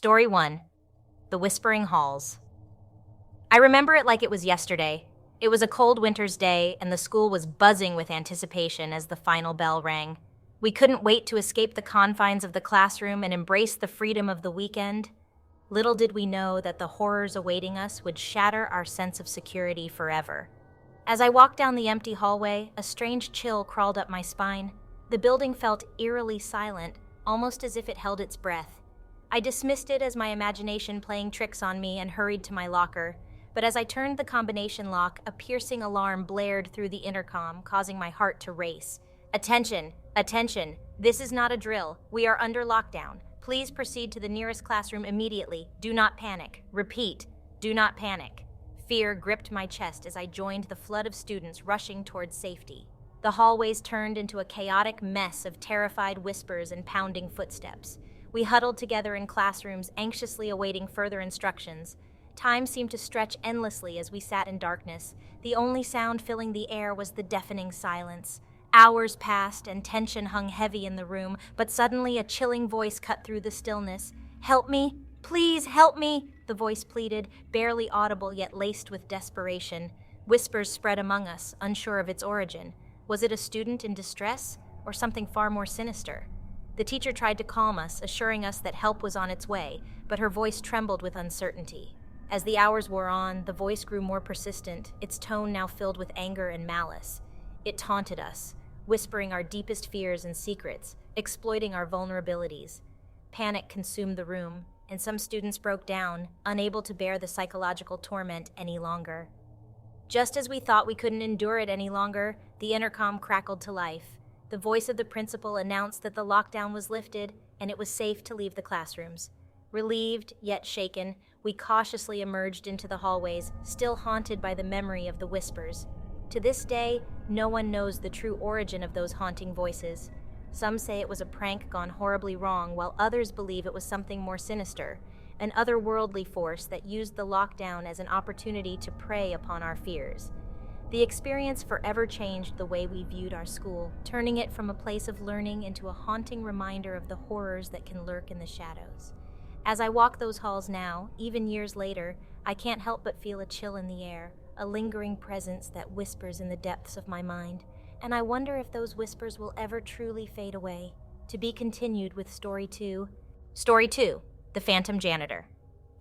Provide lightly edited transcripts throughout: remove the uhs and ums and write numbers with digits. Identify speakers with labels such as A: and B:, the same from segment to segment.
A: Story 1. The Whispering Halls. I remember it like it was yesterday. It was a cold winter's day, and the school was buzzing with anticipation as the final bell rang. We couldn't wait to escape the confines of the classroom and embrace the freedom of the weekend. Little did we know that the horrors awaiting us would shatter our sense of security forever. As I walked down the empty hallway, a strange chill crawled up my spine. The building felt eerily silent, almost as if it held its breath. I dismissed it as my imagination playing tricks on me and hurried to my locker. But as I turned the combination lock, a piercing alarm blared through the intercom, causing my heart to race. Attention! Attention! This is not a drill. We are under lockdown. Please proceed to the nearest classroom immediately. Do not panic. Repeat, do not panic. Fear gripped my chest as I joined the flood of students rushing towards safety. The hallways turned into a chaotic mess of terrified whispers and pounding footsteps. We huddled together in classrooms, anxiously awaiting further instructions. Time seemed to stretch endlessly as we sat in darkness. The only sound filling the air was the deafening silence. Hours passed and tension hung heavy in the room, but suddenly a chilling voice cut through the stillness. "Help me! Please help me!" the voice pleaded, barely audible yet laced with desperation. Whispers spread among us, unsure of its origin. Was it a student in distress, or something far more sinister? The teacher tried to calm us, assuring us that help was on its way, but her voice trembled with uncertainty. As the hours wore on, the voice grew more persistent, its tone now filled with anger and malice. It taunted us, whispering our deepest fears and secrets, exploiting our vulnerabilities. Panic consumed the room, and some students broke down, unable to bear the psychological torment any longer. Just as we thought we couldn't endure it any longer, the intercom crackled to life. The voice of the principal announced that the lockdown was lifted and it was safe to leave the classrooms. Relieved, yet shaken, we cautiously emerged into the hallways, still haunted by the memory of the whispers. To this day, no one knows the true origin of those haunting voices. Some say it was a prank gone horribly wrong, while others believe it was something more sinister, an otherworldly force that used the lockdown as an opportunity to prey upon our fears. The experience forever changed the way we viewed our school, turning it from a place of learning into a haunting reminder of the horrors that can lurk in the shadows. As I walk those halls now, even years later, I can't help but feel a chill in the air, a lingering presence that whispers in the depths of my mind, and I wonder if those whispers will ever truly fade away. To be continued with Story 2. Story 2. The Phantom Janitor.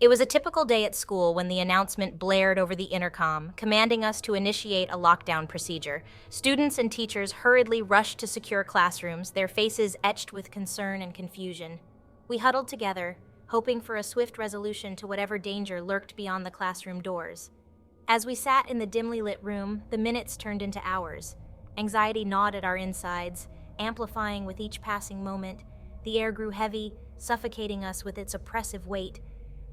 A: It was a typical day at school when the announcement blared over the intercom, commanding us to initiate a lockdown procedure. Students and teachers hurriedly rushed to secure classrooms, their faces etched with concern and confusion. We huddled together, hoping for a swift resolution to whatever danger lurked beyond the classroom doors. As we sat in the dimly lit room, the minutes turned into hours. Anxiety gnawed at our insides, amplifying with each passing moment. The air grew heavy, suffocating us with its oppressive weight.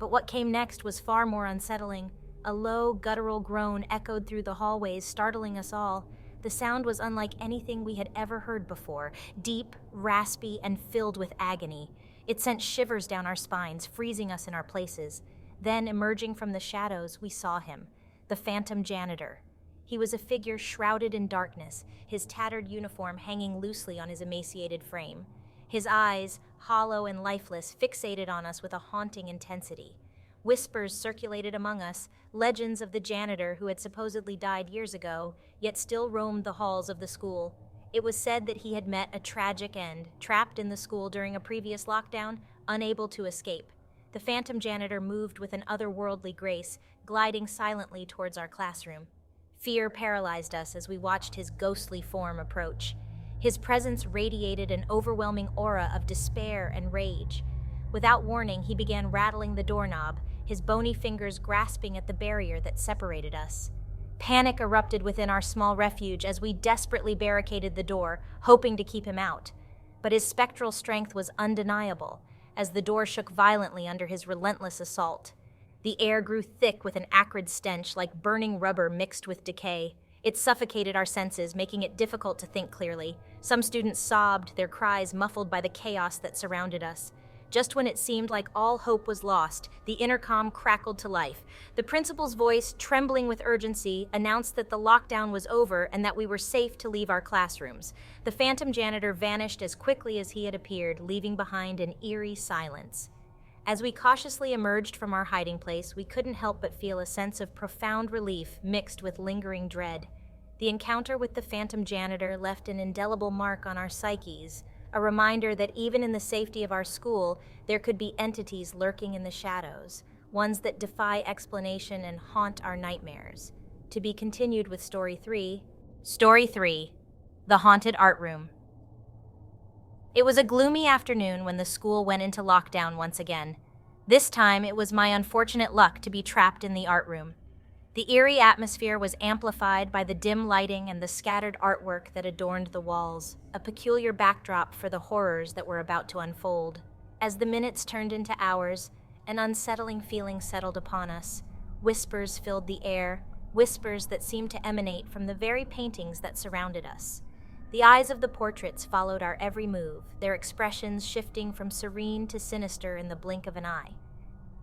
A: But what came next was far more unsettling. A low, guttural groan echoed through the hallways, startling us all. The sound was unlike anything we had ever heard before, deep, raspy, and filled with agony. It sent shivers down our spines, freezing us in our places. Then, emerging from the shadows, we saw him, the Phantom Janitor. He was a figure shrouded in darkness, his tattered uniform hanging loosely on his emaciated frame. His eyes, hollow and lifeless, fixated on us with a haunting intensity. Whispers circulated among us, legends of the janitor who had supposedly died years ago, yet still roamed the halls of the school. It was said that he had met a tragic end, trapped in the school during a previous lockdown, unable to escape. The Phantom Janitor moved with an otherworldly grace, gliding silently towards our classroom. Fear paralyzed us as we watched his ghostly form approach. His presence radiated an overwhelming aura of despair and rage. Without warning, he began rattling the doorknob, his bony fingers grasping at the barrier that separated us. Panic erupted within our small refuge as we desperately barricaded the door, hoping to keep him out. But his spectral strength was undeniable, as the door shook violently under his relentless assault. The air grew thick with an acrid stench like burning rubber mixed with decay. It suffocated our senses, making it difficult to think clearly. Some students sobbed, their cries muffled by the chaos that surrounded us. Just when it seemed like all hope was lost, the intercom crackled to life. The principal's voice, trembling with urgency, announced that the lockdown was over and that we were safe to leave our classrooms. The Phantom Janitor vanished as quickly as he had appeared, leaving behind an eerie silence. As we cautiously emerged from our hiding place, we couldn't help but feel a sense of profound relief mixed with lingering dread. The encounter with the Phantom Janitor left an indelible mark on our psyches, a reminder that even in the safety of our school, there could be entities lurking in the shadows, ones that defy explanation and haunt our nightmares. To be continued with Story 3. Story 3. The Haunted Art Room. It was a gloomy afternoon when the school went into lockdown once again. This time, it was my unfortunate luck to be trapped in the art room. The eerie atmosphere was amplified by the dim lighting and the scattered artwork that adorned the walls, a peculiar backdrop for the horrors that were about to unfold. As the minutes turned into hours, an unsettling feeling settled upon us. Whispers filled the air, whispers that seemed to emanate from the very paintings that surrounded us. The eyes of the portraits followed our every move, their expressions shifting from serene to sinister in the blink of an eye.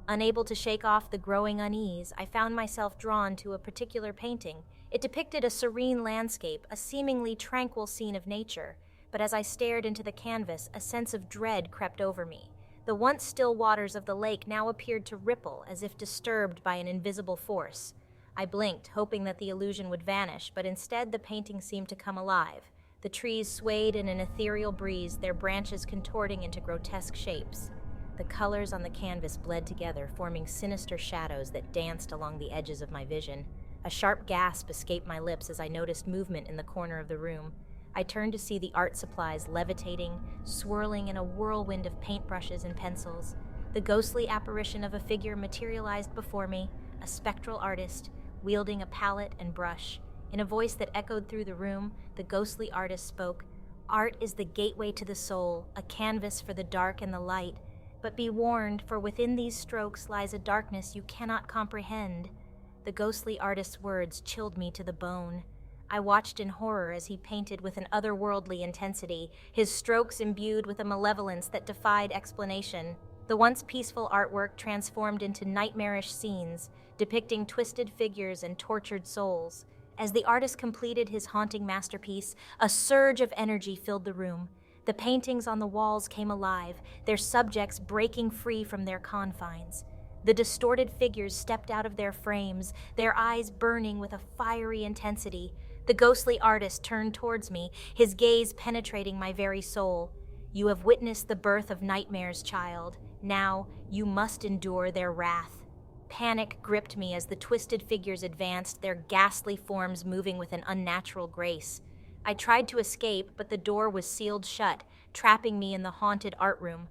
A: Unable to shake off the growing unease, I found myself drawn to a particular painting. It depicted a serene landscape, a seemingly tranquil scene of nature, but as I stared into the canvas, a sense of dread crept over me. The once still waters of the lake now appeared to ripple as if disturbed by an invisible force. I blinked, hoping that the illusion would vanish, but instead the painting seemed to come alive. The trees swayed in an ethereal breeze, their branches contorting into grotesque shapes. The colors on the canvas bled together, forming sinister shadows that danced along the edges of my vision. A sharp gasp escaped my lips as I noticed movement in the corner of the room. I turned to see the art supplies levitating, swirling in a whirlwind of paintbrushes and pencils. The ghostly apparition of a figure materialized before me, a spectral artist, wielding a palette and brush. In a voice that echoed through the room, the ghostly artist spoke, "Art is the gateway to the soul, a canvas for the dark and the light. But be warned, for within these strokes lies a darkness you cannot comprehend." The ghostly artist's words chilled me to the bone. I watched in horror as he painted with an otherworldly intensity, his strokes imbued with a malevolence that defied explanation. The once peaceful artwork transformed into nightmarish scenes, depicting twisted figures and tortured souls. As the artist completed his haunting masterpiece, a surge of energy filled the room. The paintings on the walls came alive, their subjects breaking free from their confines. The distorted figures stepped out of their frames, their eyes burning with a fiery intensity. The ghostly artist turned towards me, his gaze penetrating my very soul. "You have witnessed the birth of nightmares, child. Now, you must endure their wrath." Panic gripped me as the twisted figures advanced, their ghastly forms moving with an unnatural grace. I tried to escape, but the door was sealed shut, trapping me in the haunted art room.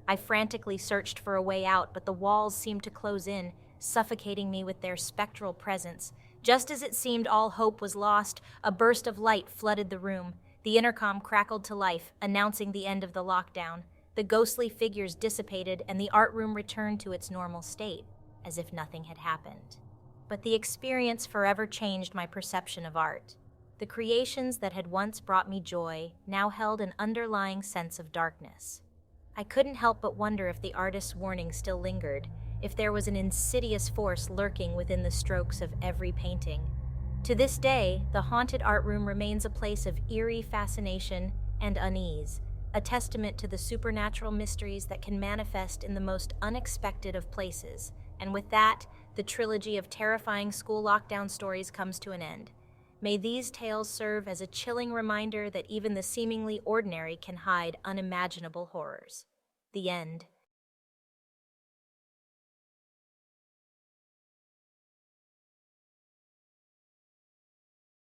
A: I frantically searched for a way out, but the walls seemed to close in, suffocating me with their spectral presence. Just as it seemed all hope was lost, a burst of light flooded the room. The intercom crackled to life, announcing the end of the lockdown. The ghostly figures dissipated, and the art room returned to its normal state, as if nothing had happened. But the experience forever changed my perception of art. The creations that had once brought me joy now held an underlying sense of darkness. I couldn't help but wonder if the artist's warning still lingered, if there was an insidious force lurking within the strokes of every painting. To this day, the haunted art room remains a place of eerie fascination and unease, a testament to the supernatural mysteries that can manifest in the most unexpected of places. And with that, the trilogy of terrifying school lockdown stories comes to an end. May these tales serve as a chilling reminder that even the seemingly ordinary can hide unimaginable horrors. The end.